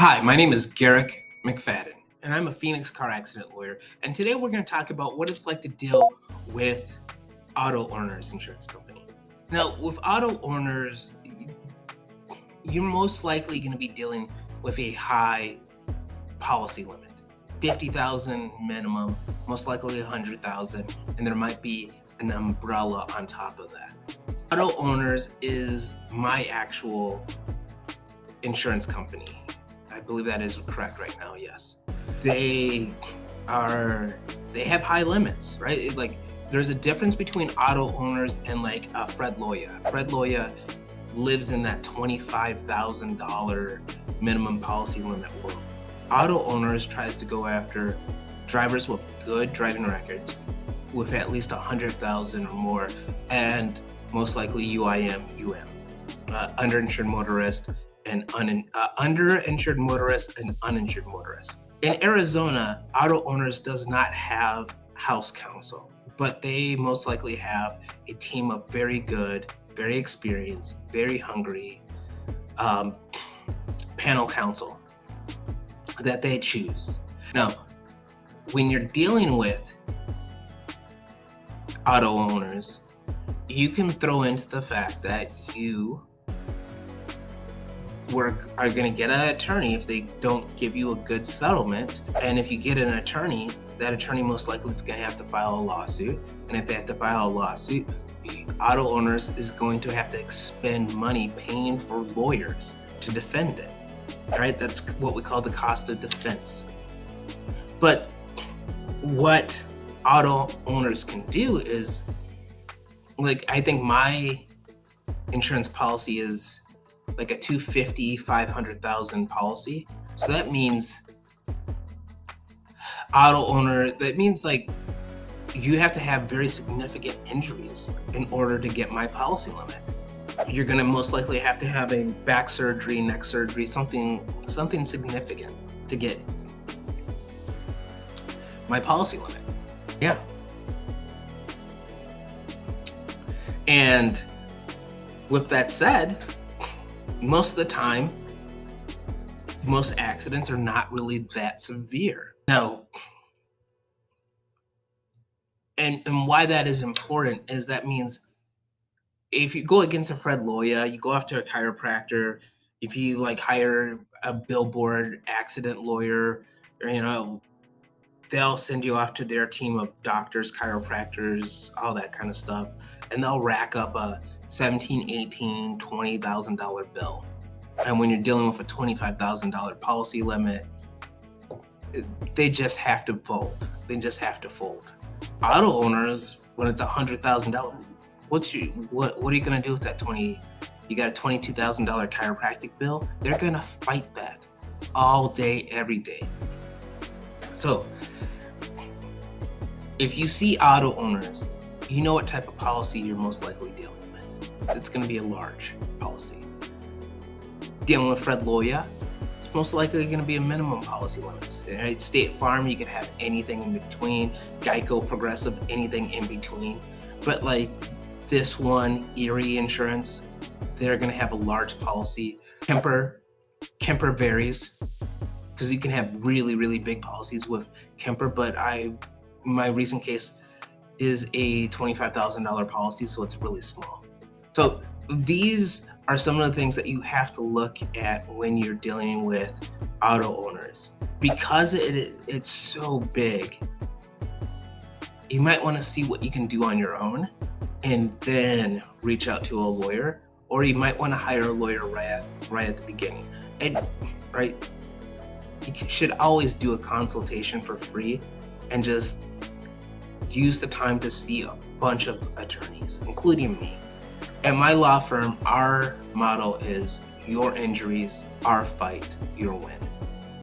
Hi, my name is Garrick McFadden, and I'm a Phoenix car accident lawyer. And today we're going to talk about what it's like to deal with auto owners insurance company. Now, with auto owners, you're most likely going to be dealing with a high policy limit, 50,000 minimum, most likely 100,000, and there might be an umbrella on top of that. Auto owners is my actual insurance company. I believe that is correct right now, yes. They have high limits, right? Like there's a difference between auto owners and like Fred Loya. Fred Loya lives in that $25,000 minimum policy limit world. Auto owners tries to go after drivers with good driving records, with at least 100,000 or more, and most likely UIM, underinsured motorist, and underinsured motorist and uninsured motorist. In Arizona, auto owners does not have house counsel, but they most likely have a team of very good, very experienced, very hungry panel counsel that they choose. Now, when you're dealing with auto owners, you can throw into the fact that you are going to get an attorney if they don't give you a good settlement. And if you get an attorney, that attorney most likely is going to have to file a lawsuit. And if they have to file a lawsuit, the auto owners is going to have to expend money paying for lawyers to defend it. Right? That's what we call the cost of defense. But what auto owners can do is, like, I think my insurance policy is like a 250, 500,000 policy. So that means auto owner, that means like you have to have very significant injuries in order to get my policy limit. You're gonna most likely have to have a back surgery, neck surgery, something significant to get my policy limit. Yeah. And with that said, most of the time, most accidents are not really that severe. Now, and why that is important is that means if you go against a Fred Loya, you go after a chiropractor, if you like hire a billboard accident lawyer, or, they'll send you off to their team of doctors, chiropractors, all that kind of stuff, and they'll rack up a $17,000, $18,000, $20,000 bill. And when you're dealing with a $25,000 policy limit, they just have to fold. They just have to fold. Auto owners, when it's $100,000, what are you gonna do with that you got a $22,000 chiropractic bill? They're gonna fight that all day, every day. So if you see auto owners, you know what type of policy you're most likely dealing with. It's gonna be a large policy. Dealing with Fred Loya, it's most likely going to be a minimum policy limits. Right? State Farm, you can have anything in between. Geico, Progressive, anything in between. But like this one, Erie Insurance, they're going to have a large policy. Kemper varies because you can have really, really big policies with Kemper. But my recent case is a $25,000 policy, so it's really small. So these are some of the things that you have to look at when you're dealing with auto owners. Because it's so big, you might want to see what you can do on your own and then reach out to a lawyer, or you might want to hire a lawyer right at the beginning. And right, you should always do a consultation for free and just use the time to see a bunch of attorneys, including me. At my law firm, our motto is your injuries, our fight, your win.